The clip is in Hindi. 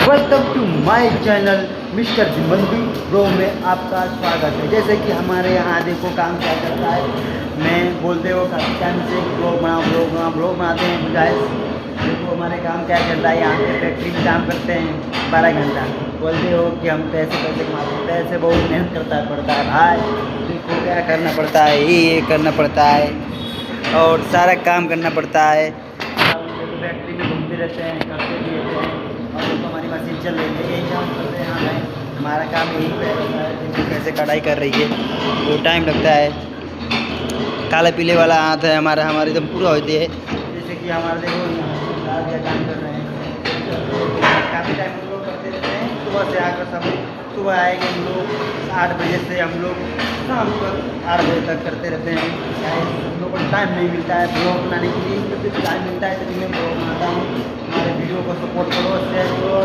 Welcome to my channel mister जिमंदी ब्रो में आपका स्वागत है। जैसे कि हमारे यहाँ देखो काम क्या करता है, मैं बोलते हो टाइम से ब्लॉग बनाते हैं गाइस। देखो हमारे काम क्या चलता है, यहाँ पे फैक्ट्री में काम करते हैं 12 घंटा। बोलते हो कि हम पैसे कमाते हैं, पैसे बहुत मेहनत करता पड़ता है भाई। देखो क्या करना पड़ता है, ये करना पड़ता है और सारा काम करना पड़ता है। फैक्ट्री में घूमते रहते हैं, करते भी रहते हैं और तो हमारी मशीन चल रही है, यही काम करते हैं। हाँ भाई, हमारा काम यही पे रहता है। देखो कैसे कढ़ाई कर रही है, वो टाइम लगता है। काले पीले वाला हाथ है हमारा, हमारी एकदम पूरा होती है। जैसे कि हमारे देखो क्या काम कर रहे हैं, काफ़ी टाइम हम लोग करते रहते हैं। सुबह से आकर सब सुबह आएंगे हम लोग 8 बजे से, हम लोग शाम तक 8 बजे तक करते रहते हैं। हम लोग को टाइम नहीं मिलता है ब्लॉग बनाने के लिए, जब भी टाइम मिलता है तभी मैं ब्लॉग बनाता हूँ। हमारे वीडियो को सपोर्ट करो, शेयर करो।